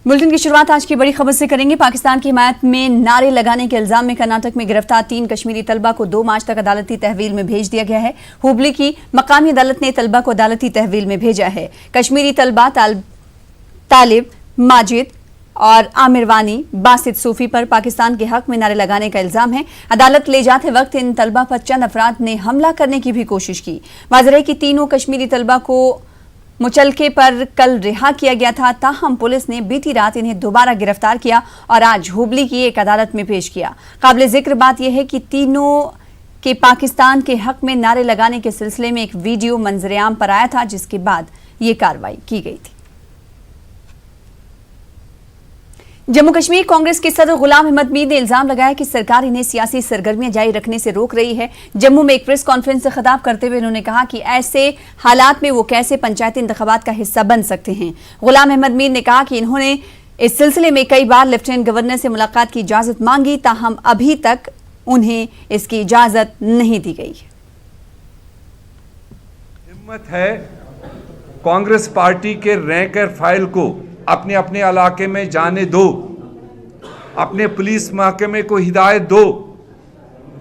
Bulletin की शुरुआत आज की बड़ी खबर से करेंगे। पाकिस्तान की हिमायत में नारे लगाने के इल्जाम में कर्नाटक में गिरफ्तार 3 कश्मीरी तलबा को 2 मार्च तक अदालती तहवील में भेज दिया गया है। हुबली की मकामी अदालत ने तलबा को अदालती तहवील में भेजा है। कश्मीरी तलबा तालिब, माजिद और आमिर वानी, बासित सूफी पर पाकिस्तान के हक में नारे लगाने का इल्जाम है। अदालत ले जाते वक्त इन तलबा पर चंद अफराद ने हमला करने की भी कोशिश की। वाज़ेह है कि तीनों कश्मीरी तलबा को मुचलके पर कल रिहा किया गया था, ताहम पुलिस ने बीती रात इन्हें दोबारा गिरफ्तार किया और आज हुबली की एक अदालत में पेश किया। काबिल जिक्र बात यह है कि तीनों के पाकिस्तान के हक में नारे लगाने के सिलसिले में एक वीडियो मंजरेआम पर आया था, जिसके बाद ये कार्रवाई की गई थी। जम्मू कश्मीर कांग्रेस के सदर गुलाम अहमद मीर ने इल्जाम लगाया कि सरकार इन्हें सियासी सरगर्मियां जारी रखने से रोक रही है। जम्मू में एक प्रेस कॉन्फ्रेंस से खिताब करते हुए उन्होंने कहा कि ऐसे हालात में वो कैसे पंचायती इंतखाबात का हिस्सा बन सकते हैं। गुलाम अहमद मीर ने कहा कि इन्होंने इस सिलसिले में कई बार लेफ्टिनेंट गवर्नर से मुलाकात की इजाजत मांगी, ताहम अभी तक उन्हें इसकी इजाजत नहीं दी गई। हिम्मत है कांग्रेस पार्टी के रैंक और फाइल को अपने अपने इलाके में जाने दो, अपने पुलिस महकमे को हिदायत दो,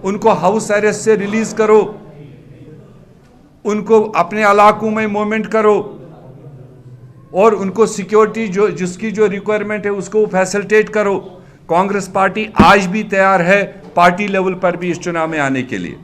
उनको हाउस अरेस्ट से रिलीज करो, उनको अपने इलाकों में मूवमेंट करो और उनको सिक्योरिटी जिसकी जो रिक्वायरमेंट है उसको फैसिलिटेट करो। कांग्रेस पार्टी आज भी तैयार है पार्टी लेवल पर भी इस चुनाव में आने के लिए।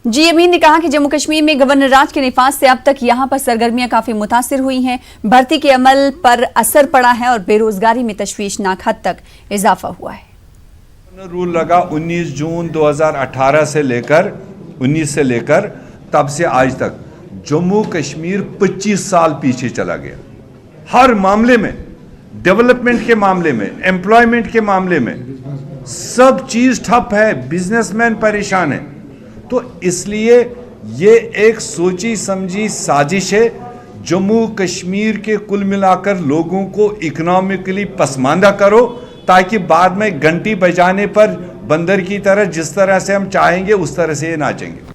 जी अमीन ने कहा कि जम्मू कश्मीर में गवर्नर राज के निफाज से अब तक यहां पर सरगर्मियां काफी मुतासिर हुई हैं, भर्ती के अमल पर असर पड़ा है और बेरोजगारी में तशवीशनाक हद तक इजाफा हुआ है। रूल लगा 19 जून 2018 से लेकर 19 से लेकर तब से आज तक जम्मू कश्मीर 25 साल पीछे चला गया। हर मामले में, डेवलपमेंट के मामले में, एम्प्लॉयमेंट के मामले में सब चीज ठप है, बिजनेसमैन परेशान है। तो इसलिए ये एक सोची समझी साजिश है जम्मू कश्मीर के कुल मिलाकर लोगों को इकोनॉमिकली पसमानदा करो, ताकि बाद में घंटी बजाने पर बंदर की तरह जिस तरह से हम चाहेंगे उस तरह से ये नाचेंगे।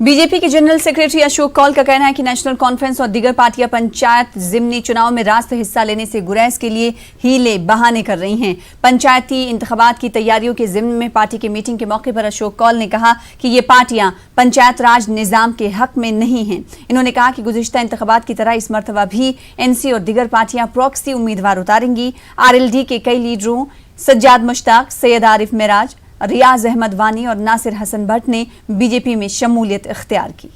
बीजेपी के जनरल सेक्रेटरी अशोक कौल का कहना है कि नेशनल कॉन्फ्रेंस और दीगर पार्टियां पंचायत जिमनी चुनाव में रास्त हिस्सा लेने से गुरैज के लिए हीले बहाने कर रही हैं। पंचायती इंतखाबात की तैयारियों के जिम्न में पार्टी की मीटिंग के मौके पर अशोक कौल ने कहा कि ये पार्टियां पंचायत राज निजाम के हक में नहीं हैं। इन्होंने कहा कि गुज़िश्ता इंतखाबात की तरह इस मरतबा भी एनसी और दीगर पार्टियां प्रॉक्सी उम्मीदवार उतारेंगी। आरएलडी के कई लीडरों सज्जाद मुश्ताक, सैयद आरिफ मेराज, रियाज अहमद वानी और नासिर हसन भट्ट ने बीजेपी में शमूलियत इख्तियार की।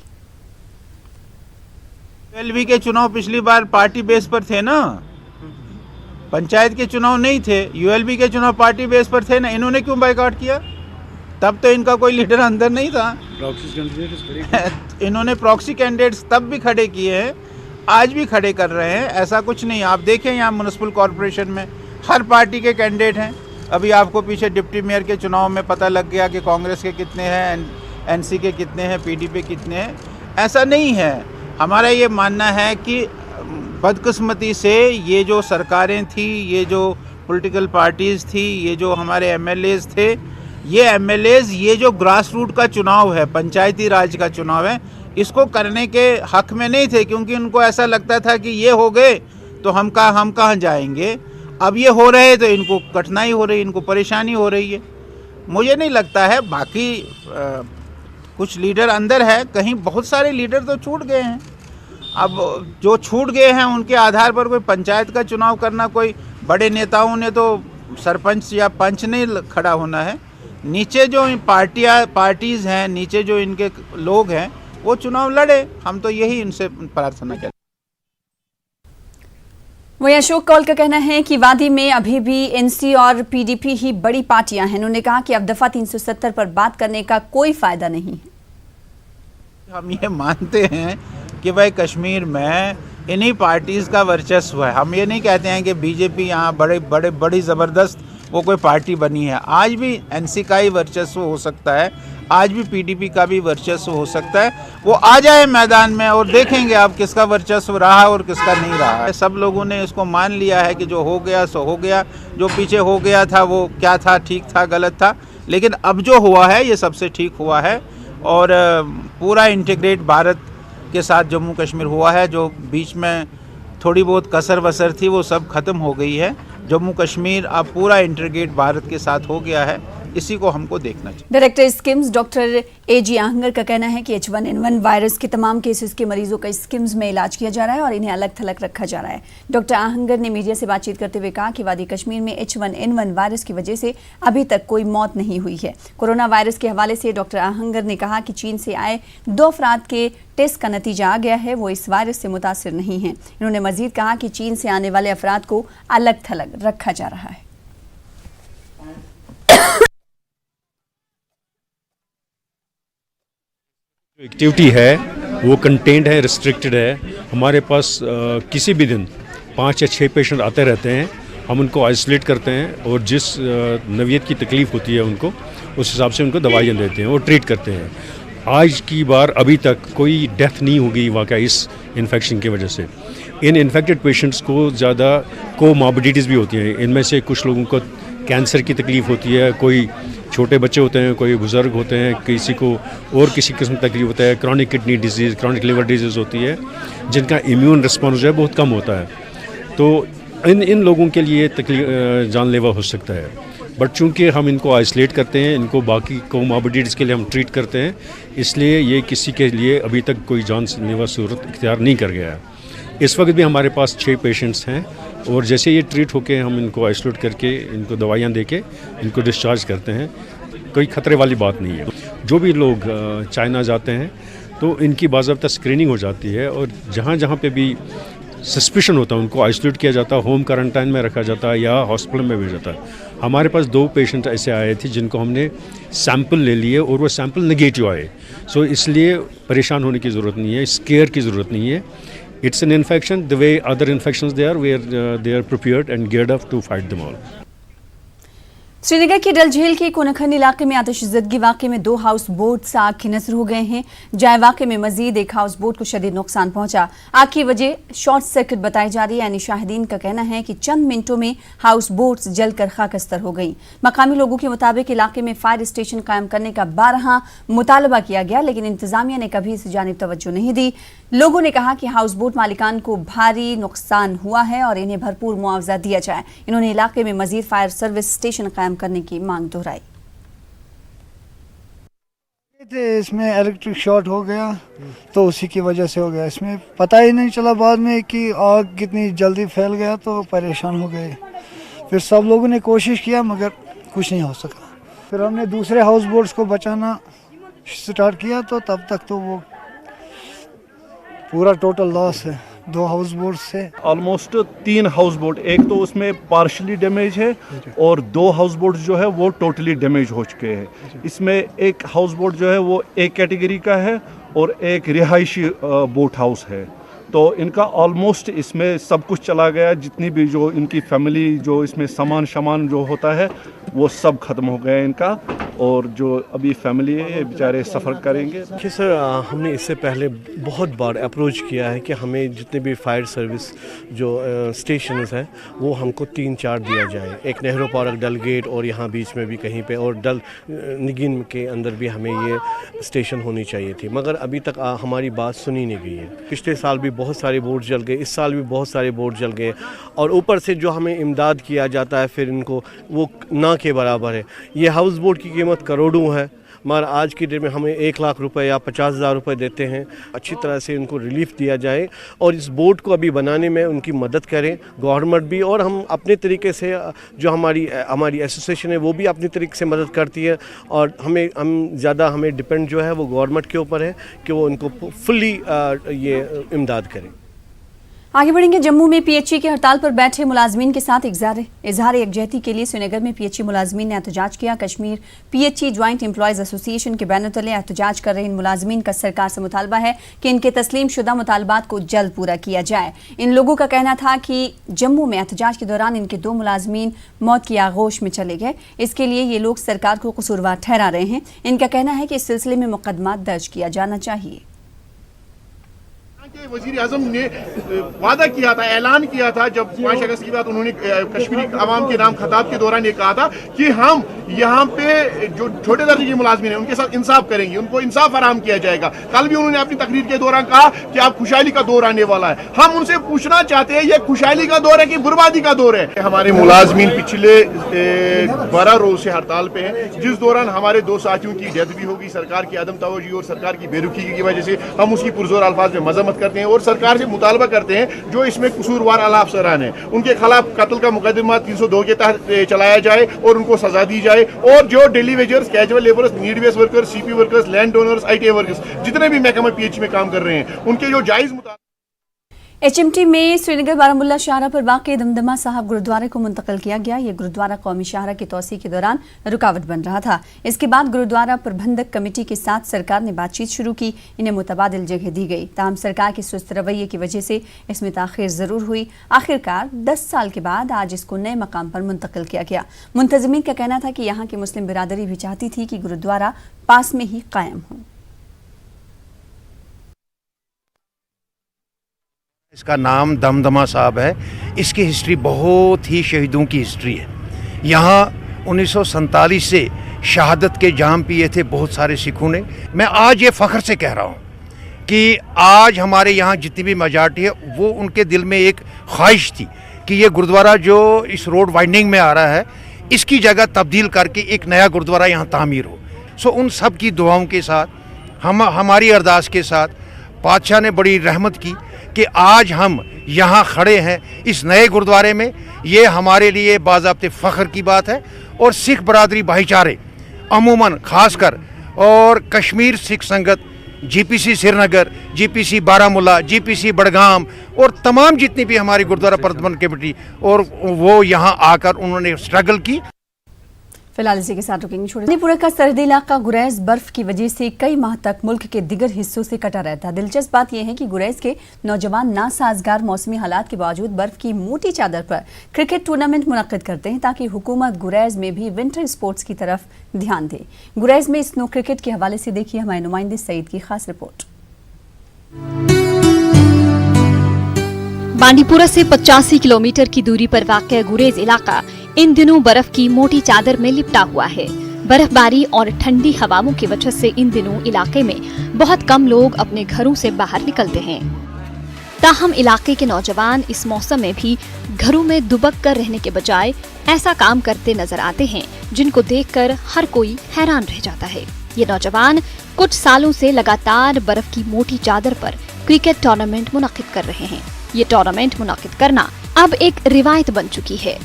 यूएलबी के चुनाव पिछली बार पार्टी बेस पर थे ना, पंचायत के चुनाव नहीं थे। यूएलबी के चुनाव पार्टी बेस पर थे ना, इन्होंने क्यों बायकॉट किया? तब तो इनका कोई लीडर अंदर नहीं था। इन्होंने प्रॉक्सी कैंडिडेट्स तब भी खड़े किए हैं, आज भी खड़े कर रहे हैं। ऐसा कुछ नहीं, आप देखें यहाँ म्युनिसिपल कॉरपोरेशन में हर पार्टी के कैंडिडेट हैं। अभी आपको पीछे डिप्टी मेयर के चुनाव में पता लग गया कि कांग्रेस के कितने हैं, एनसी के कितने हैं, पीडीपी कितने हैं। ऐसा नहीं है। हमारा ये मानना है कि बदकिस्मती से ये जो सरकारें थी, ये जो पॉलिटिकल पार्टीज़ थी, ये जो हमारे एमएलएज थे, ये जो ग्रास रूट का चुनाव है, पंचायती राज का चुनाव है, इसको करने के हक में नहीं थे, क्योंकि उनको ऐसा लगता था कि ये हो गए तो हम कहाँ जाएंगे। अब ये हो रहे तो इनको कठिनाई हो रही, इनको परेशानी हो रही है। मुझे नहीं लगता है, बाकी कुछ लीडर अंदर है, कहीं बहुत सारे लीडर तो छूट गए हैं। अब जो छूट गए हैं उनके आधार पर कोई पंचायत का चुनाव करना, कोई बड़े नेताओं ने तो सरपंच या पंच नहीं खड़ा होना है। नीचे जो पार्टीज़ हैं, नीचे जो इनके लोग हैं, वो चुनाव लड़े। हम तो यही इनसे प्रार्थना करते हैं। वहीं अशोक कौल का कहना है कि वादी में अभी भी एनसी और पीडीपी ही बड़ी पार्टियां हैं। उन्होंने कहा कि अब दफा 370 पर बात करने का कोई फायदा नहीं है। हम ये मानते हैं कि भाई कश्मीर में इन्हीं पार्टीज़ का वर्चस्व है। हम ये नहीं कहते हैं कि बीजेपी यहाँ बड़ी ज़बरदस्त वो कोई पार्टी बनी है। आज भी एनसी का ही वर्चस्व हो सकता है, आज भी पीडीपी का भी वर्चस्व हो सकता है। वो आ जाए मैदान में और देखेंगे आप किसका वर्चस्व रहा और किसका नहीं रहा है। सब लोगों ने इसको मान लिया है कि जो हो गया सो हो गया, जो पीछे हो गया था वो क्या था, ठीक था, गलत था, लेकिन अब जो हुआ है ये सबसे ठीक हुआ है। और पूरा इंटीग्रेट भारत के साथ जम्मू कश्मीर हुआ है। जो बीच में थोड़ी बहुत कसर वसर थी वो सब खत्म हो गई है। जम्मू कश्मीर अब पूरा इंटीग्रेट भारत के साथ हो गया है, इसी को हमको देखना चाहिए। डायरेक्टर स्किम्स डॉक्टर एजी आहंगर का कहना है कि H1N1 वायरस के तमाम केसेस के मरीजों का स्किम्स में इलाज किया जा रहा है और इन्हें अलग थलग रखा जा रहा है। डॉक्टर आहंगर ने मीडिया से बातचीत करते हुए कहा कि वादी कश्मीर में H1N1 वायरस की वजह से अभी तक कोई मौत नहीं हुई है। कोरोना वायरस के हवाले से डॉक्टर आहंगर ने कहा कि चीन से आए 2 अफराद के टेस्ट का नतीजा आ गया है, वो इस वायरस से मुतासिर नहीं हैं। इन्होंने मजीद कहा कि चीन से आने वाले अफराद को अलग थलग रखा जा रहा है। एक्टिविटी है वो कंटेंट है, रिस्ट्रिक्टेड है। हमारे पास किसी भी दिन 5 या 6 पेशेंट आते रहते हैं। हम उनको आइसोलेट करते हैं और जिस नवियत की तकलीफ़ होती है उनको उस हिसाब से उनको दवाइयाँ देते हैं और ट्रीट करते हैं। आज की बार अभी तक कोई डेथ नहीं हो गई वाकई इस इन्फेक्शन की वजह से। इन इन्फेक्टेड पेशेंट्स को ज़्यादा कोमॉर्बिडिटीज़ भी होती हैं। इनमें से कुछ लोगों को कैंसर की तकलीफ़ होती है, कोई छोटे बच्चे होते हैं, कोई बुज़ुर्ग होते हैं, किसी को और किसी किस्म की तकलीफ होता है, chronic kidney disease, chronic liver disease होती है जिनका इम्यून रिस्पॉन्स जो है बहुत कम होता है। तो इन लोगों के लिए तकलीफ जानलेवा हो सकता है। बट चूँकि हम इनको आइसोलेट करते हैं, इनको बाकी कोमॉर्बिडिटीज़ के लिए हम ट्रीट करते हैं, इसलिए ये किसी के लिए अभी तक कोई जानलेवा सूरत इख्तियार नहीं कर गया है। इस वक्त भी हमारे पास 6 पेशेंट्स हैं और जैसे ये ट्रीट होके हम इनको आइसोलेट करके इनको दवाइयाँ देके इनको डिस्चार्ज करते हैं। कोई ख़तरे वाली बात नहीं है। जो भी लोग चाइना जाते हैं तो इनकी बाज़ाब्ता स्क्रीनिंग हो जाती है और जहाँ जहाँ पे भी सस्पिशन होता है उनको आइसोलेट किया जाता है, होम क्वारंटाइन में रखा जाता है या हॉस्पिटल में भेजा जाता है। हमारे पास 2 पेशेंट ऐसे आए थे जिनको हमने सैंपल ले लिए और वो सैंपल नेगेटिव आए। सो इसलिए परेशान होने की ज़रूरत नहीं है, स्केयर की ज़रूरत नहीं है। It's an infection the way other infections they are prepared and geared up to fight them all. Srinagar के डल झील के कोनखन इलाके में आतिशज़दगी वाक़े में 2 हाउस बोट्स आग के नज़र हो गए हैं। जाए वाक़े में मजीद एक हाउस बोट को शदीद नुकसान पहुंचा। आग की वजह शॉर्ट सर्किट बताई जा रही है। यानी शाहिदीन का कहना है कि चंद मिनटों में हाउस बोट्स जलकर खाकस्तर हो गई। मकामी लोगों के मुताबिक इलाके में फायर स्टेशन कायम करने का 12 मुतालबा किया गया, लेकिन इंतजामिया ने कभी इस जानिब तवज्जो नहीं दी। लोगों ने कहा कि हाउस बोट मालिकान को भारी नुकसान हुआ है और इन्हें भरपूर मुआवजा दिया जाए। इन्होंने इलाके में मजीद फायर सर्विस स्टेशन कायम करने की मांग दोहराई। इसमें इलेक्ट्रिक शॉर्ट हो गया तो उसी की वजह से हो गया। इसमें पता ही नहीं चला बाद में कि आग कितनी जल्दी फैल गया, तो परेशान हो गए। फिर सब लोगों ने कोशिश किया मगर कुछ नहीं हो सका। फिर हमने दूसरे हाउस बोट्स को बचाना स्टार्ट किया तो तब तक तो वो पूरा टोटल लॉस है 2 हाउस बोट से। ऑलमोस्ट 3 हाउस बोट, एक तो उसमें पार्शली डैमेज है और 2 हाउस बोट जो है वो टोटली डैमेज हो चुके हैं। इसमें एक हाउस बोट जो है वो एक कैटेगरी का है और एक रिहायशी बोट हाउस है। तो इनका ऑलमोस्ट इसमें सब कुछ चला गया। जितनी भी जो इनकी फैमिली जो इसमें सामान जो होता है वो सब ख़त्म हो गया इनका, और जो अभी फैमिली है ये बेचारे सफ़र करेंगे। देखिए सर, हमने इससे पहले बहुत बार अप्रोच किया है कि हमें जितने भी फायर सर्विस जो स्टेशंस हैं वो हमको 3-4 दिया जाए। एक नेहरू पार्क, डल गेट और यहाँ बीच में भी कहीं पे, और डल निगिन के अंदर भी हमें ये स्टेशन होनी चाहिए थी, मगर अभी तक हमारी बात सुनी नहीं गई है। पिछले साल भी बहुत सारे बोट जल गए, इस साल भी बहुत सारे बोट जल गए, और ऊपर से जो हमें इमदाद किया जाता है फिर इनको वो ना के बराबर है। ये हाउस बोट की कीमत करोड़ों है, मगर आज की डेट में हमें 1 लाख रुपए या 50,000 रुपए देते हैं। अच्छी तरह से इनको रिलीफ दिया जाए और इस बोट को अभी बनाने में उनकी मदद करें गवर्नमेंट भी, और हम अपने तरीके से जो हमारी एसोसिएशन है वो भी अपनी तरीके से मदद करती है। और हमें डिपेंड जो है वो गवर्नमेंट के ऊपर है कि वो इनको फुल्ली ये इमदाद करें। आगे बढ़ेंगे। जम्मू में पीएचई की हड़ताल पर बैठे मुलाजमीन के साथ इजहार यकजहती के लिए श्रीनगर में पीएचई मुलाजमीन ने एहतजाज किया। Kashmir PHE joint employees association के बैनर तले एहतजाज कर रहे इन मुलाजमीन का सरकार से मुतालबा है कि इनके तस्लीम शुदा मुतालबात को जल्द पूरा किया जाए। इन लोगों का कहना था कि जम्मू में एहतजाज के दौरान इनके 2 मुलाजमीन मौत की आगोश में चले गए। इसके लिए ये लोग सरकार को कसूरवार ठहरा रहे हैं। इनका कहना है कि इस सिलसिले में मुकदमा दर्ज किया जाना चाहिए। वज़ीर आज़म ने वादा किया था, ऐलान किया था जब 5 अगस्त की बात उन्होंने कश्मीरी अवाम के नाम खिताब के दौरान ये कहा था कि हम यहाँ पे जो छोटे दर्जे के मुलाजमीन हैं उनके साथ इंसाफ करेंगे, उनको इंसाफ फराहम किया जाएगा। कल भी उन्होंने अपनी तकरीर के दौरान कहा कि आप खुशहाली का दौर आने वाला है। हम उनसे पूछना चाहते हैं ये खुशहाली का दौर है कि बर्बादी का दौर है? हमारे मुलाजमीन पिछले 12 रोज से हड़ताल पे हैं, जिस दौरान हमारे 2 साथियों की डेथ भी होगी सरकार की अदम तवज्जो और सरकार की बेरुखी की वजह से। हम उसकी पुरजोर अल्फाज में मजम्मत करते हैं और सरकार से मुतालबा करते हैं जो इसमें कसूरवार आला अफसरान हैं उनके खिलाफ कत्ल का मुकदमा 302 के तहत चलाया जाए और उनको सजा दी जाए। और जो daily wagers, casual labourers, need based workers, CP workers, land owners, ITA workers, जितने भी महकमा PH में काम कर रहे हैं उनके जो जायज HMT में श्रीनगर बारामुल्ला शाहरा पर वाक़ दमदमा साहब गुरुद्वारे को मुंतकिल किया गया। ये गुरुद्वारा कौमी शाहरा की तोसी के दौरान रुकावट बन रहा था। इसके बाद गुरुद्वारा प्रबंधक कमेटी के साथ सरकार ने बातचीत शुरू की। इन्हें मुतबादिल जगह दी गई। ताहम सरकार के सुस्त रवैये की वजह से इसमें ताख़ीर ज़रूर हुई। आखिरकार 10 साल के बाद आज इसको नए मकाम पर मुंतकिल किया गया। मुंतज़मीन का कहना था कि यहाँ की मुस्लिम बिरादरी भी चाहती थी कि गुरुद्वारा पास में ही कायम हो। इसका नाम दमदमा साहब है। इसकी हिस्ट्री बहुत ही शहीदों की हिस्ट्री है। यहाँ 1947 से शहादत के जाम पिए थे बहुत सारे सिखों ने। मैं आज ये फ़ख्र से कह रहा हूँ कि आज हमारे यहाँ जितनी भी मेजॉरिटी है वो उनके दिल में एक ख्वाहिश थी कि ये गुरुद्वारा जो इस रोड वाइंडिंग में आ रहा है इसकी जगह तब्दील करके एक नया गुरुद्वारा यहाँ तामीर हो। सो उन सब की दुआओं के साथ हमारी अरदास के साथ बादशाह ने बड़ी रहमत की कि आज हम यहाँ खड़े हैं इस नए गुरुद्वारे में। ये हमारे लिए बाज़ाब्ते फ़ख्र की बात है। और सिख बरादरी भाईचारे अमूमन ख़ासकर और कश्मीर सिख संगत, GPC Srinagar, GPC Baramulla, GPC Budgam और तमाम जितनी भी हमारी गुरुद्वारा प्रबंधन कमेटी और वो यहाँ आकर उन्होंने स्ट्रगल की। फिलहाल इसी के साथ रुकेंगे। मणिपुर का सरहदी इलाका गुरेज बर्फ की वजह से कई माह तक मुल्क के दिगर हिस्सों से कटा रहता। दिलचस्प बात यह है कि गुरेज के नौजवान नासाजगार मौसमी हालात के बावजूद बर्फ की मोटी चादर पर क्रिकेट टूर्नामेंट मुनक्किद करते हैं ताकि हुकूमत गुरेज में भी विंटर स्पोर्ट्स की तरफ ध्यान दे। गुरेज में स्नो क्रिकेट के हवाले से देखिए हमारे नुमाइंदे सईद की खास रिपोर्ट। बांडीपुरा से 85 किलोमीटर की दूरी पर वाक़ गुरेज इलाका इन दिनों बर्फ की मोटी चादर में लिपटा हुआ है। बर्फबारी और ठंडी हवाओं की वजह से इन दिनों इलाके में बहुत कम लोग अपने घरों से बाहर निकलते हैं। ताहम इलाके के नौजवान इस मौसम में भी घरों में दुबक कर रहने के बजाय ऐसा काम करते नजर आते हैं जिनको देखकर हर कोई हैरान रह जाता है। ये नौजवान कुछ सालों से लगातार बर्फ की मोटी चादर पर क्रिकेट टूर्नामेंट मुनक्किद कर रहे हैं। ये टूर्नामेंट मुनक्किद करना अब एक रिवायत बन चुकी है।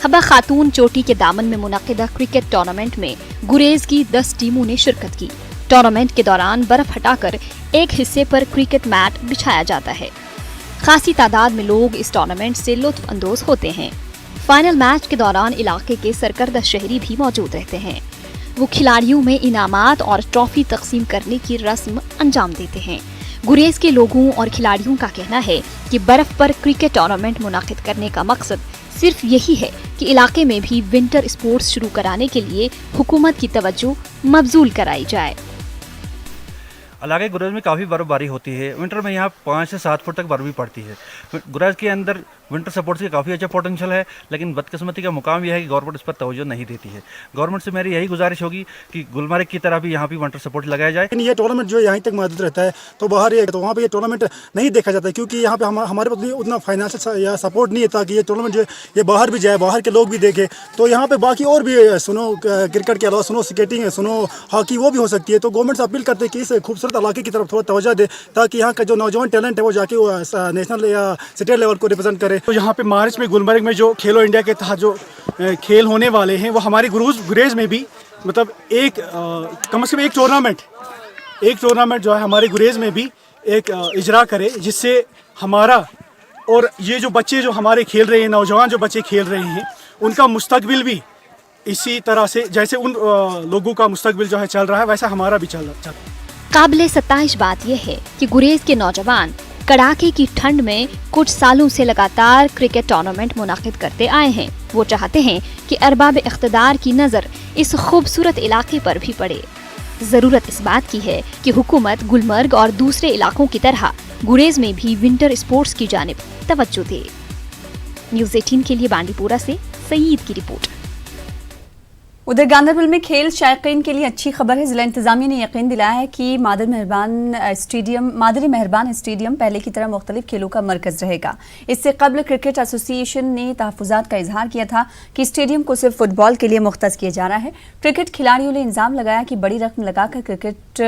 हबा खातून चोटी के दामन में मुनक्किदा क्रिकेट टूर्नामेंट में गुरेज की 10 टीमों ने शिरकत की। टूर्नामेंट के दौरान बर्फ हटाकर एक हिस्से पर क्रिकेट मैट बिछाया जाता है। खासी तादाद में लोग इस टूर्नामेंट से लुत्फ अंदोज होते हैं। फाइनल मैच के दौरान इलाके के सरकर्दा शहरी भी मौजूद रहते हैं। वो खिलाड़ियों में इनामात और ट्रॉफी तकसीम करने की रस्म अंजाम देते हैं। गुरेज के लोगों और खिलाड़ियों का कहना है कि बर्फ पर क्रिकेट टूर्नामेंट मुनाकिद करने का मकसद सिर्फ यही है कि इलाके में भी विंटर स्पोर्ट्स शुरू कराने के लिए हुकूमत की तवज्जो मबजूल कराई जाए। इलाके गुरेज में काफ़ी बर्फबारी होती है। विंटर में यहाँ 5 से 7 फुट तक बर्फ भी पड़ती है। गुरेज के अंदर विंटर सपोर्ट्स की काफ़ी अच्छा पोटेंशियल है, लेकिन बदकिस्मती का मुकाम यह है कि गवर्नमेंट इस पर तवज्जो नहीं देती है। गवर्नमेंट से मेरी यही गुजारिश होगी कि गुलमर्ग की तरह भी यहाँ भी विंटर सपोर्ट लगाया जाए। लेकिन ये टूर्नामेंट जो यहाँ तक मौजूद रहता है तो बाहर तो वहाँ पे ये टूर्नामेंट नहीं देखा जाता है क्योंकि यहाँ पे हमारे पास उतना फाइनेंशियल या सपोर्ट नहीं है ताकि ये टूर्नामेंट जो ये बाहर भी जाए, बाहर के लोग भी देखें। तो यहाँ पे बाकी और भी सुनो क्रिकेट के अलावा सुनो स्केटिंग है, सुनो हॉकी, वो भी हो सकती है। तो गवर्नमेंट से अपील करते हैं कि इस खूबसूरत इलाके की तरफ थोड़ा तवज्जो दे ताकि यहाँ का जो नौजवान टैलेंट है वो जाके नेशनल या स्टेट लेवल को रिप्रेजेंट करे। तो यहाँ पे मार्च में गुलमर्ग में जो खेलो इंडिया के तहत जो खेल होने वाले हैं वो हमारे गुरेज में भी मतलब एक कम से कम एक टूर्नामेंट जो है हमारे गुरेज में भी एक इजरा करे, जिससे हमारा और ये जो बच्चे जो हमारे खेल रहे हैं, नौजवान जो बच्चे खेल रहे हैं, उनका मुस्तकबिल भी इसी तरह से जैसे उन लोगों का मुस्तकबिल जो है चल रहा है वैसा हमारा भी चल रहा है। काबिले सत्ताइश बात यह है कि गुरेज के नौजवान कड़ाके की ठंड में कुछ सालों से लगातार क्रिकेट टूर्नामेंट मुनाकिद करते आए हैं। वो चाहते हैं कि अरबाब इख्तिदार की नज़र इस खूबसूरत इलाके पर भी पड़े। ज़रूरत इस बात की है कि हुकूमत गुलमर्ग और दूसरे इलाकों की तरह गुरेज में भी विंटर स्पोर्ट्स की जानिब तवज्जो दे। न्यूज़ 18 के लिए बांडीपोरा से सईद की रिपोर्ट। उधर गांधरबल में खेल शायकीन के लिए अच्छी खबर है। जिला इंतजामिया ने यकीन दिलाया है कि मादर मेहरबान स्टेडियम पहले की तरह मुख्तलिफ खेलों का मरकज रहेगा। इससे कबल क्रिकेट एसोसिएशन ने तहफ़्फ़ुज़ात का इजहार किया था कि स्टेडियम को सिर्फ फुटबॉल के लिए मुख्तस किया जा रहा है। क्रिकेट खिलाड़ियों ने इल्ज़ाम लगाया कि बड़ी रकम लगाकर क्रिकेट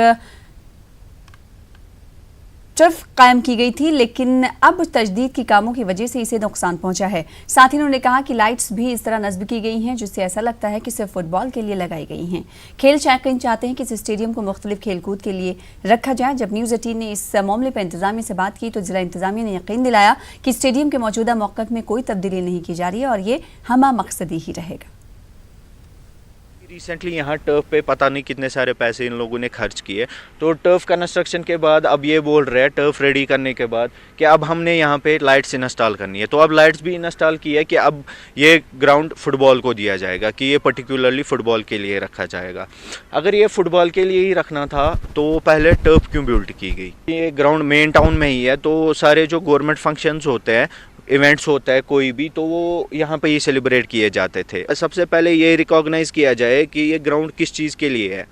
टर्फ कायम की गई थी, लेकिन अब तजदीद की कामों की वजह से इसे नुकसान पहुंचा है। साथ ही उन्होंने कहा कि लाइट्स भी इस तरह नस्ब की गई हैं जिससे ऐसा लगता है कि सिर्फ फुटबॉल के लिए लगाई गई हैं। खेल शायकीन चाहते हैं कि इस स्टेडियम को मुख्तलिफ खेलकूद के लिए रखा जाए। जब न्यूज़ 18 ने इस मामले पर इंतजामिया से बात की तो जिला इंतजामिया ने यकीन दिलाया कि स्टेडियम के मौजूदा मौक़िफ़ में कोई तब्दीली नहीं की जा रही है और ये हमा मकसदी ही रहेगा। रिसेंटली यहाँ टर्फ पे पता नहीं कितने सारे पैसे इन लोगों ने खर्च किए, तो टर्फ कंस्ट्रक्शन के बाद अब ये बोल रहे हैं टर्फ रेडी करने के बाद कि अब हमने यहाँ पे लाइट्स इंस्टॉल करनी है। तो अब लाइट्स भी इंस्टॉल की है कि अब ये ग्राउंड फुटबॉल को दिया जाएगा, कि ये पर्टिकुलरली फ़ुटबॉल के लिए रखा जाएगा। अगर ये फ़ुटबॉल के लिए ही रखना था तो पहले टर्फ क्यों बिल्ड की गई? ये ग्राउंड मेन टाउन में ही है, तो सारे जो गवर्नमेंट फंक्शंस होते हैं, इवेंट्स होता है कोई भी, तो वो यहाँ पे ही सेलिब्रेट किए जाते थे। सबसे पहले ये रिकॉग्नाइज़ किया जाए कि ये ग्राउंड किस चीज़ के लिए है।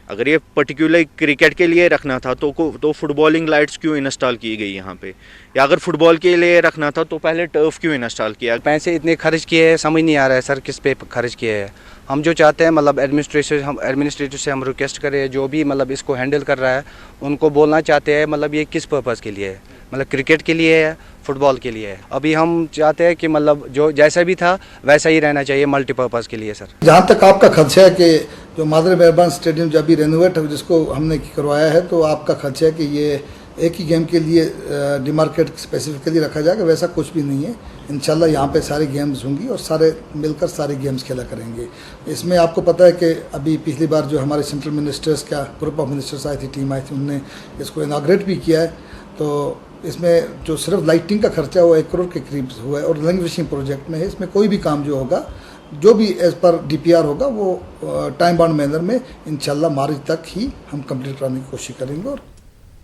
अगर ये पर्टिकुलर क्रिकेट के लिए रखना था तो फुटबॉलिंग लाइट्स क्यों इंस्टॉल की गई यहाँ पे, या अगर फुटबॉल के लिए रखना था तो पहले टर्फ क्यों इंस्टॉल किया? पैसे इतने खर्च किए हैं, समझ नहीं आ रहा है सर किस पे खर्च किए हैं। हम जो चाहते हैं मतलब एडमिनिस्ट्रेटिव से हम रिक्वेस्ट करें, जो भी मतलब इसको हैंडल कर रहा है उनको बोलना चाहते हैं मतलब ये किस पर्पज़ के लिए है, मतलब क्रिकेट के लिए है, फुटबॉल के लिए है। अभी हम चाहते हैं कि मतलब जो जैसा भी था वैसा ही रहना चाहिए, मल्टीपर्पज़ के लिए। सर जहाँ तक आपका खर्चा है कि जो मादर मेहरबान स्टेडियम जब भी रेनोवेट है जिसको हमने करवाया है, तो आपका खर्चा है कि ये एक ही गेम के लिए डिमार्केट स्पेसिफिकली रखा जाएगा, वैसा कुछ भी नहीं है। इंशाल्लाह यहाँ पे सारे गेम्स होंगी और सारे मिलकर सारे गेम्स खेला करेंगे। इसमें आपको पता है कि अभी पिछली बार जो हमारे सेंट्रल मिनिस्टर्स का ग्रुप ऑफ मिनिस्टर्स आई थी, टीम आई थी, उनने इसको इनाग्रेट भी किया है। तो इसमें जो सिर्फ लाइटिंग का खर्चा वो 1 करोड़ के करीब हुआ है और लैंग्वेजिंग प्रोजेक्ट में है। इसमें कोई भी काम जो होगा, जो भी एज पर DPR होगा, वो टाइम बाउंड मैनर में इंशाल्लाह मार्च तक ही हम कंप्लीट कराने की कोशिश करेंगे। और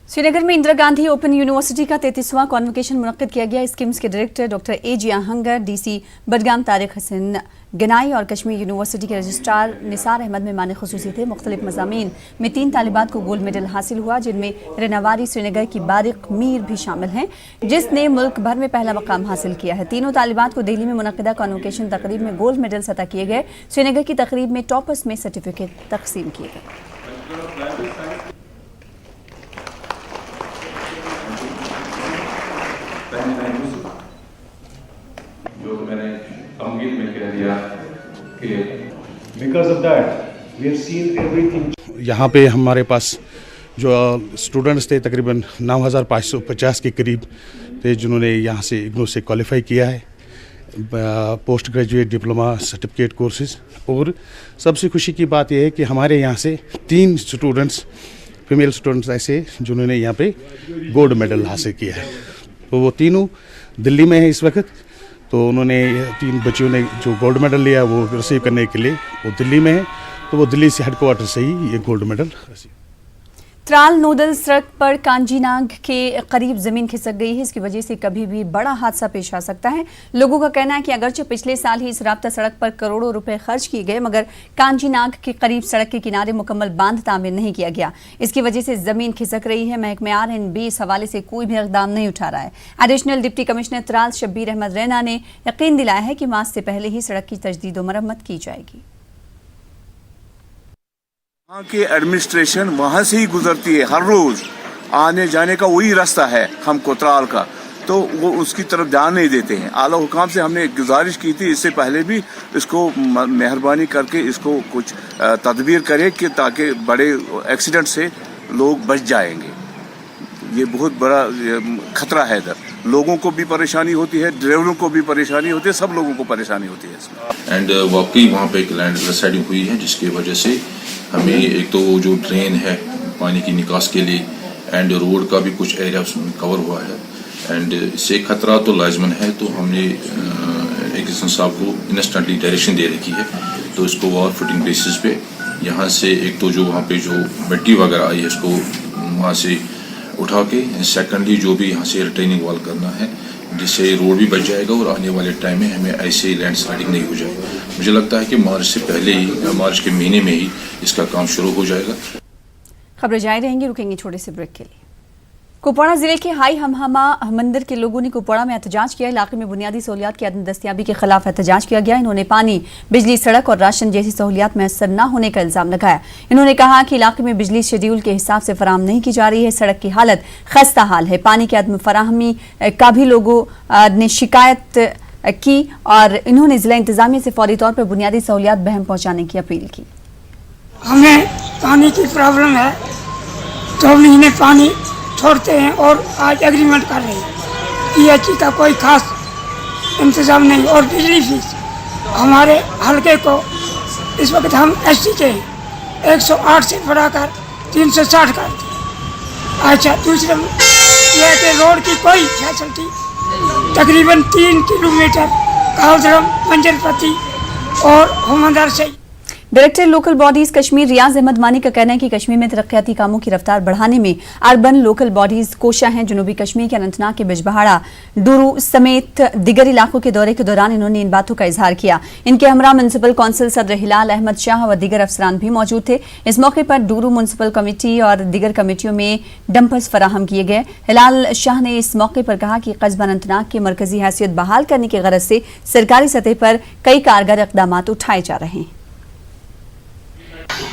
श्रीनगर में इंदिरा गांधी ओपन यूनिवर्सिटी का 33वां कॉन्वोकेशन मुनक्किद किया गया। स्कीम्स के director doctor A.J. Ahanger, DC Budgam Tariq Hassan Ganai और कश्मीर यूनिवर्सिटी के रजिस्ट्रार निसार अहमद मेहमान खुसूसी थे। मुख्तलिफ मज़ामीन में 3 तालिबात को गोल्ड मेडल हासिल हुआ, जिनमें रहनवारी श्रीनगर की बारिक मीर भी शामिल हैं, जिसने मुल्क भर में पहला मकाम हासिल किया है। तीनों तालिबात को दिल्ली में मुनक्किदा कॉन्वोकेशन तकरीब में गोल्ड मेडल अता किए गए। श्रीनगर की तकरीब में टॉपर्स में सर्टिफिकेट तकसीम किए गए। जो मैंने तमहीद में कह दिया कि because of that we have seen everything. यहाँ पे हमारे पास जो स्टूडेंट्स थे तकरीबन 9550 के करीब थे, जिन्होंने यहाँ से इग्नू से क्वालिफाई किया है, post graduate diploma certificate courses. और सबसे खुशी की बात यह है कि हमारे यहाँ से 3 स्टूडेंट्स, फीमेल स्टूडेंट्स ऐसे जिन्होंने यहाँ पे गोल्ड मेडल हासिल किया है। तो वो तीनों दिल्ली में है इस वक्त। तो उन्होंने 3 बच्चियों ने जो गोल्ड मेडल लिया वो रिसीव करने के लिए वो दिल्ली में है, तो वो दिल्ली से हेडक्वार्टर से ही ये gold medal receive. Tral nodal सड़क पर कांजीनाग के करीब जमीन खिसक गई है। इसकी वजह से कभी भी बड़ा हादसा पेश आ सकता है। लोगों का कहना है कि अगरचे पिछले साल ही इस राब्ता सड़क पर करोड़ों रुपए खर्च किए गए, मगर कांजीनाग के करीब सड़क के किनारे मुकम्मल बांध तामीर नहीं किया गया। इसकी वजह से जमीन खिसक रही है। महकमे R&B इस हवाले से कोई भी इक़दाम नहीं उठा रहा है। Additional deputy commissioner Tral Shabbir Ahmad Raina ने यकीन दिलाया है कि मार्च से पहले ही सड़क की तजदीद व मरम्मत की जाएगी। वहाँ की एडमिनिस्ट्रेशन वहाँ से ही गुजरती है, हर रोज आने जाने का वही रास्ता है हम कोतराल का, तो वो उसकी तरफ ध्यान नहीं देते हैं। आला हुकाम से हमने गुजारिश की थी इससे पहले भी, इसको मेहरबानी करके इसको कुछ तदबीर करें कि ताकि बड़े एक्सीडेंट से लोग बच जाएंगे। ये बहुत बड़ा खतरा है इधर, लोगों को भी परेशानी होती है, ड्राइवरों को भी परेशानी होती है, सब लोगों को परेशानी होती है इसमें। एंड वाकई वहाँ पे एक लैंड स्लाइडिंग हुई है, जिसकी वजह से हमें एक तो जो ड्रेन है पानी की निकास के लिए एंड रोड का भी कुछ एरिया कवर हुआ है, एंड इससे खतरा तो लाजमन है। तो हमने एग्जीक्यूटिव साहब को इंस्टेंटली डायरेक्शन दे रखी है, तो इसको वॉर फुटिंग बेसिस पे यहाँ से एक तो जो वहाँ पे जो मिट्टी वगैरह आई है इसको वहाँ से उठा के, सेकेंडली जो भी यहाँ से रिटेनिंग वॉल करना है जिससे रोड भी बच जाएगा और आने वाले टाइम में हमें ऐसे लैंड स्लाइडिंग नहीं हो जाए। मुझे लगता है कि मार्च से पहले ही, मार्च के महीने में ही इसका काम शुरू हो जाएगा। खबरें जारी रहेंगी, रुकेंगे छोटे से ब्रेक के लिए। कुपवाड़ा जिले के हाई हमहमा मंदिर के लोगों ने कुपवाड़ा में एहतजाज किया। इलाके में बुनियादी सहूलियात की अदम दस्तियाबी के खिलाफ एहतजाज किया गया। इन्होंने पानी, बिजली, सड़क और राशन जैसी सहूलियात मैसर न होने का इल्जाम लगाया। इन्होंने कहा कि इलाके में बिजली शेड्यूल के हिसाब से फराहम नहीं की जा रही है, सड़क की हालत खस्ता हाल है, पानी की अदम फराहमी का भी लोगों ने शिकायत की और इन्होंने जिला इंतजामिया से फौरी तौर पर बुनियादी सहूलियात बहम पहुँचाने की अपील की। हमें पानी की प्रॉब्लम है, 2 महीने पानी छोड़ते हैं और आज एग्रीमेंट कर रहे हैं। पीएचई का कोई खास इंतजाम नहीं। और बिजली फीस हमारे हलके को इस वक्त हम एसटी के 108 से बढ़ाकर 360 कर दिए। अच्छा, दूसरे यह कि रोड की कोई फैसिलिटी, तकरीबन 3 किलोमीटर काउजरम, मंजरपति और हमदर से। डायरेक्टर लोकल बॉडीज कश्मीर रियाज अहमद मानी का कहना है कि कश्मीर में तरक्याती कामों की रफ्तार बढ़ाने में अर्बन लोकल बॉडीज कोशा हैं। जनूबी कश्मीर के अनंतनाग के बिजबहाड़ा, डूरू समेत दिगर इलाकों के दौरे के दौरान इन्होंने इन बातों का इजहार किया। इनके हमरा म्युनिसिपल कौंसिल सदर हिलाल अहमद शाह व दिगर अफसरान भी मौजूद थे। इस मौके पर डूरू म्युनिसिपल कमेटी और दिगर कमेटियों में डंपर्स फराहम किए गए। हिलाल शाह ने इस मौके पर कहा कि कस्बा अनंतनाग की मरकजी हैसियत बहाल करने की गरज से सरकारी सतह पर कई कारगर इक़दाम उठाए जा रहे हैं।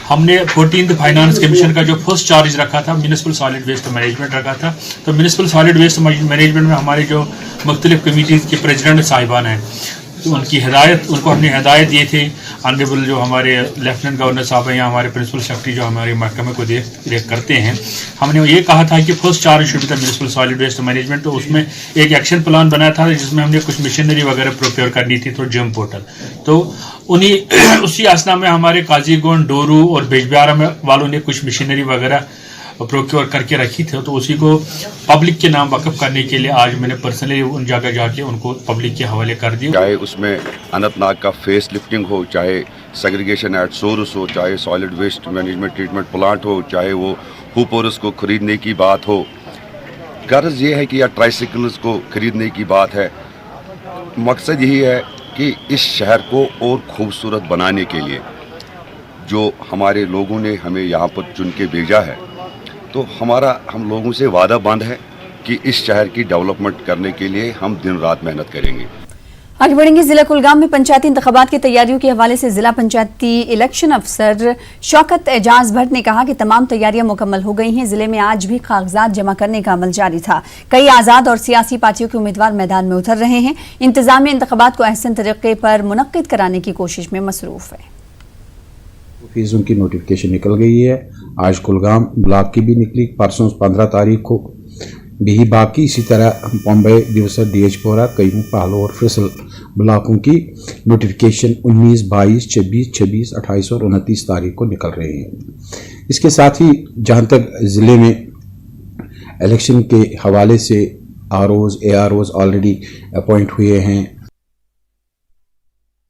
हमने 14th फाइनेंस कमीशन का जो फर्स्ट चार्ज रखा था म्यूनिसिपल सॉलिड वेस्ट मैनेजमेंट रखा था। तो म्यूनिसिपल सॉलिड वेस्ट मैनेजमेंट में हमारे जो मुख्तलिफ कमेटीज़ के प्रेसिडेंट साहिबान हैं, तो उनको हमने हदायत दिए थे। ऑनरेबल जो हमारे लेफ्टिनेंट गवर्नर साहब हैं या हमारे प्रिंसिपल सेक्रेटरी जो हमारे महकमे को देख करते हैं, हमने ये कहा था कि first charge should be the municipal solid waste management. तो उसमें एक एक्शन प्लान बनाया था जिसमें हमने कुछ मशीनरी वगैरह प्रोक्योर करनी थी थ्रू जिम पोर्टल। तो उसी असना में हमारे काजीगुंड, डोरू और बिजबिहारा वालों ने कुछ मशीनरी वगैरह प्रोक्योर करके रखी थी। तो उसी को पब्लिक के नाम वक़्फ़ करने के लिए आज मैंने पर्सनली उन जगह जाके उनको पब्लिक के हवाले कर दिया। चाहे उसमें अनंतनाग का फेस लिफ्टिंग हो, चाहे सेग्रीगेशन एट सोर्स हो, चाहे solid waste management treatment plant हो, चाहे वो हुपोरस को खरीदने की बात हो, गर्ज ये है कि या ट्राइसिकल्स को खरीदने की बात है। मकसद यही है कि इस शहर को और खूबसूरत बनाने के लिए जो हमारे लोगों ने हमें यहाँ पर चुन के भेजा है, तो हम लोगों से वादा बंद है कि इस शहर की डेवलपमेंट करने के लिए हम दिन रात मेहनत करेंगे। आगे बढ़ेंगे। जिला कुलगाम में पंचायती इंतखाबात की तैयारियों के हवाले से जिला पंचायती इलेक्शन अफसर शौकत एजाज भट्ट ने कहा कि तमाम तैयारियां मुकम्मल हो गई हैं। जिले में आज भी कागजात जमा करने का अमल जारी था। कई आज़ाद और सियासी पार्टियों के उम्मीदवार मैदान में उतर रहे हैं। इंतजामिया इंतखाबात को अहसन तरीके पर मुनक्किद कराने की कोशिश में मसरूफ है। फीसों की नोटिफिकेशन निकल गई है। आज कुलगाम ब्लॉक की भी निकली, परसों 15 तारीख को भी बाकी। इसी तरह बम्बई, दिवसर, DH-पोरा, कईमू, पालो और फैसल ब्लॉकों की नोटिफिकेशन 19, 22, 26, 26, 28 और 29 तारीख को निकल रहे हैं। इसके साथ ही जहाँ तक ज़िले में इलेक्शन के हवाले से ROs, AROs ऑलरेडी अपॉइंट हुए हैं।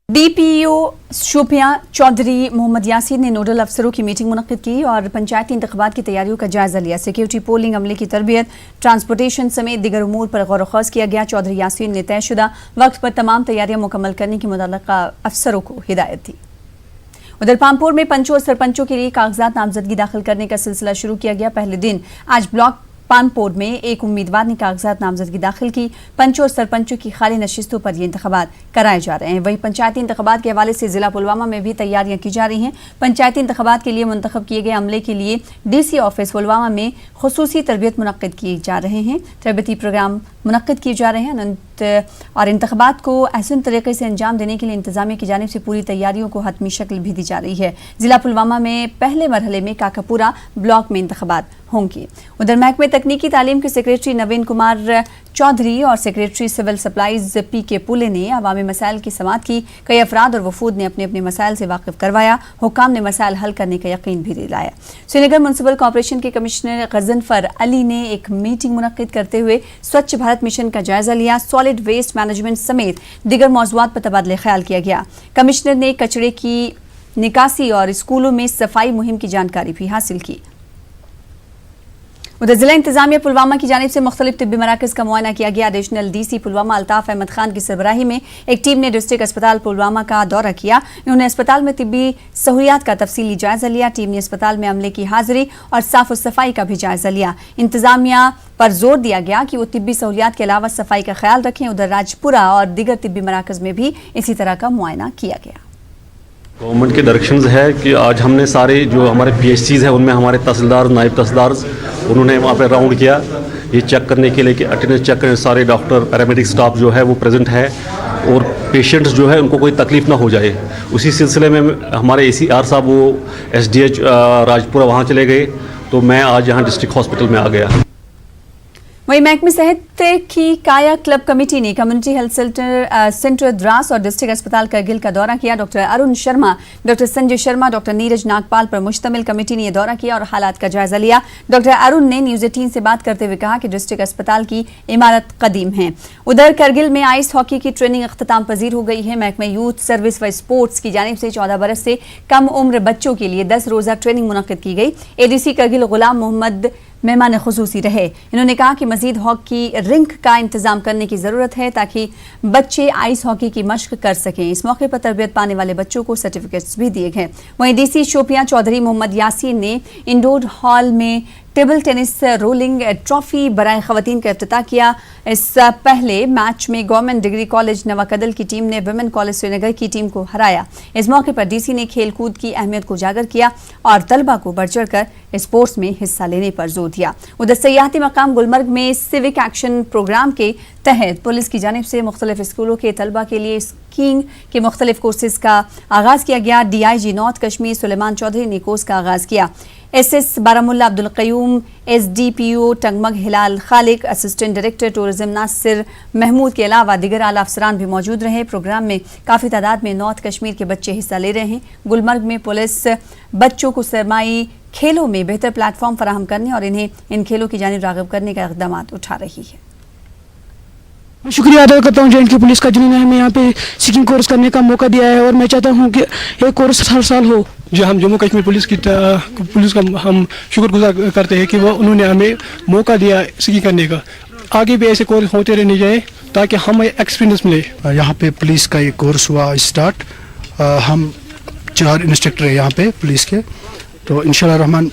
DPO शोपियां चौधरी मोहम्मद यासीन ने नोडल अफसरों की मीटिंग मुनक्किद की और पंचायती इंतखाबात की तैयारियों का जायजा लिया। सिक्योरिटी, पोलिंग अमले की तरबियत, ट्रांसपोर्टेशन समेत दिगर उमूर पर गौर ख़ास किया गया। चौधरी यासीन ने तयशुदा वक्त पर तमाम तैयारियां मुकम्मल करने की मुतल्लिका अफसरों को हिदायत दी। उधर पामपुर में पंचों और सरपंचों के लिए कागजात नामजदगी दाखिल करने का सिलसिला शुरू किया गया। पहले दिन आज ब्लॉक पानपोर में एक उम्मीदवार ने कागजात नामजदगी दाखिल की। पंचों और सरपंचों की खाली नशिस्तों पर ये इंतखाबात कराए जा रहे हैं। वहीं पंचायती इंतखाबात के हवाले से जिला पुलवामा में भी तैयारियां की जा रही हैं। पंचायती इंतखाबात के लिए मुंतखब किए गए अमले के लिए DC ऑफिस पुलवामा में खुसूसी तरबियत मुनक्किद किए जा रहे हैं। तरबियती प्रोग्राम मुनक्किद किए जा रहे हैं और इंतखाबात को अहसन तरीके से अंजाम देने के लिए इंतजामिया की जानिब से पूरी तैयारियों को हतमी शक्ल भी दी जा रही है। जिला पुलवामा में पहले मरहले में काकापुरा ब्लॉक में इंतखाबात होंगी। उधर महकमे तकनीकी तालीम के सेक्रेटरी नवीन कुमार चौधरी और सेक्रेटरी सिविल सप्लाईज PK पुले ने अवामी मसाइल की समाअत की। कई अफराद और वफूद ने अपने अपने मसाइल से वाकिफ करवाया। हुक्काम ने मसाइल हल करने का यकीन भी दिलाया। श्रीनगर म्युनिसिपल कॉर्पोरेशन के कमिश्नर गजनफर अली ने एक मीटिंग मुनक्किद करते हुए स्वच्छ भारत मिशन का जायजा लिया। सॉलिड वेस्ट मैनेजमेंट समेत दिगर मौज़ूआत पर तबादले ख्याल किया गया। कमिश्नर ने कचरे की निकासी और स्कूलों में सफाई मुहिम की जानकारी भी हासिल की। उधर जिला इंतजामिया पुलवामा की जानिब से मुख्तलिफ तिब्बी मराकज का मुआयना किया गया। एडिशनल DC पुलवामा अल्ताफ अहमद खान की सरबराही में एक टीम ने डिस्ट्रिक्ट अस्पताल पुलवामा का दौरा किया। उन्होंने अस्पताल में तिब्बी सहूलियात का तफसीली जायजा लिया। टीम ने अस्पताल में अमले की हाजिरी और साफ सफाई का भी जायजा लिया। इंतजामिया पर जोर दिया गया कि वो तिब्बी सहूलियात के अलावा सफाई का ख्याल रखें। उधर राजपुरा और दीगर तिब्बी मराकज में भी इसी तरह का मुआयना किया गया। गवर्नमेंट के डायरेक्शंस है कि आज हमने सारे जो हमारे PHCs हैं उनमें हमारे तहसीलदार, नायब तहसीलदार, उन्होंने वहाँ पे राउंड किया ये चेक करने के लिए कि अटेंडेंस चेक करें, सारे डॉक्टर, पैरामेडिक स्टाफ जो है वो प्रेजेंट है और पेशेंट्स जो है उनको कोई तकलीफ़ ना हो जाए। उसी सिलसिले में हमारे ACR साहब वो SDH राजपुरा वहाँ चले गए, तो मैं आज यहाँ डिस्ट्रिक्ट हॉस्पिटल में आ गया। वहीं महकमे सेहत की काया क्लब कमेटी ने कम्युनिटी हेल्थ सेंटर द्रास और डिस्ट्रिक्ट अस्पताल करगिल का दौरा किया। Doctor Arun Sharma, doctor Sanjay Sharma, doctor Neeraj Nagpal पर मुश्तमिल कमेटी ने यह दौरा किया और हालात का जायजा लिया। डॉक्टर अरुण ने न्यूज़ 18 से बात करते हुए कहा कि डिस्ट्रिक्ट अस्पताल की इमारत कदीम है। उधर करगिल में आइस हॉकी की ट्रेनिंग अख्ताम पजीर हो गई है। महकमे यूथ सर्विस व स्पोर्ट्स की जानिब से 14 बरस से कम उम्र बच्चों के लिए 10 रोज़ा ट्रेनिंग मुनक्किद की गई। ADC करगिल गुलाम मोहम्मद मेहमान खुसूसी रहे। इन्होंने कहा कि मजीद हॉकी रिंक का इंतजाम करने की ज़रूरत है ताकि बच्चे आइस हॉकी की मशक कर सकें। इस मौके पर तरबियत पाने वाले बच्चों को सर्टिफिकेट्स भी दिए गए। वहीं DC शोपियां चौधरी मोहम्मद यासीन ने इंडोर हॉल में टेबल टेनिस रोलिंग ट्रॉफी बराए खवातीन का इफ्तिताह किया। इस पहले मैच में गवर्नमेंट डिग्री कॉलेज नवाकदल की टीम ने वुमेन कॉलेज श्रीनगर की टीम को हराया। इस मौके पर DC ने खेल कूद की अहमियत को उजागर किया और तलबा को बढ़ चढ़ कर स्पोर्ट्स में हिस्सा लेने पर जोर दिया। उधर सयाहती मकाम गुलमर्ग में सिविक एक्शन प्रोग्राम के तहत पुलिस की जानिब से मुख्तलिफ स्कूलों के तलबा के लिए स्कीइंग के मुख्तलिफ कोर्सेज का आगाज़ किया गया। DIG नॉर्थ कश्मीर सुलेमान चौधरी ने कोर्स का आगाज़ किया। SS Baramulla Abdul Qayyum, SDPO Tangmarg Hilal Khaliq, assistant director tourism Nasir Mahmood के अलावा दीगर आला अफसरान भी मौजूद रहे। प्रोग्राम में काफ़ी तादाद में नॉर्थ कश्मीर के बच्चे हिस्सा ले रहे हैं। गुलमर्ग में पुलिस बच्चों को सरमाई खेलों में बेहतर प्लेटफॉर्म फराहम करने और इन्हें इन खेलों की जानिब राग़िब करने का इक़दाम उठा रही है। मैं शुक्रिया अदा करता हूँ J&K पुलिस का जिन्होंने हमें यहाँ पे स्कीइंग कोर्स करने का मौका दिया है और मैं चाहता हूँ कि ये कोर्स हर साल हो। जो हम जम्मू कश्मीर पुलिस का हम शुक्रगुजार करते हैं कि वो उन्होंने हमें मौका दिया स्कीइंग करने का। आगे भी ऐसे कोर्स होते रहने जाए ताकि हमें एक्सपीरियंस मिले। यहाँ पे पुलिस का एक कोर्स हुआ स्टार्ट। हम 4 इंस्ट्रक्टर हैं यहाँ पे पुलिस के, तो इंशाल्लाह रहमान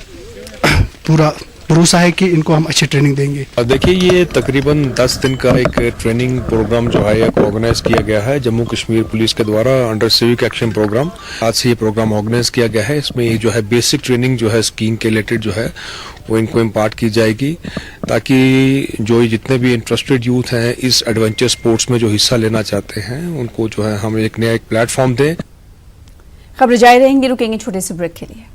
पूरा भरोसा है कि इनको हम अच्छी ट्रेनिंग देंगे। देखिए ये तकरीबन 10 दिन का एक ट्रेनिंग प्रोग्राम जो है एक ऑर्गेनाइज किया गया है जम्मू कश्मीर पुलिस के द्वारा अंडर सिविक एक्शन प्रोग्राम। आज से ये प्रोग्राम ऑर्गेनाइज किया गया है। इसमें ये जो है बेसिक ट्रेनिंग जो है स्कीइंग के रिलेटेड जो है वो इनको इम्पार्ट की जाएगी ताकि जो जितने भी इंटरेस्टेड यूथ हैं इस एडवेंचर स्पोर्ट्स में जो हिस्सा लेना चाहते हैं उनको जो है हम एक नया एक प्लेटफॉर्म दें। खबरें जारी रहेंगी, रुकेंगे छोटे से ब्रेक के लिए।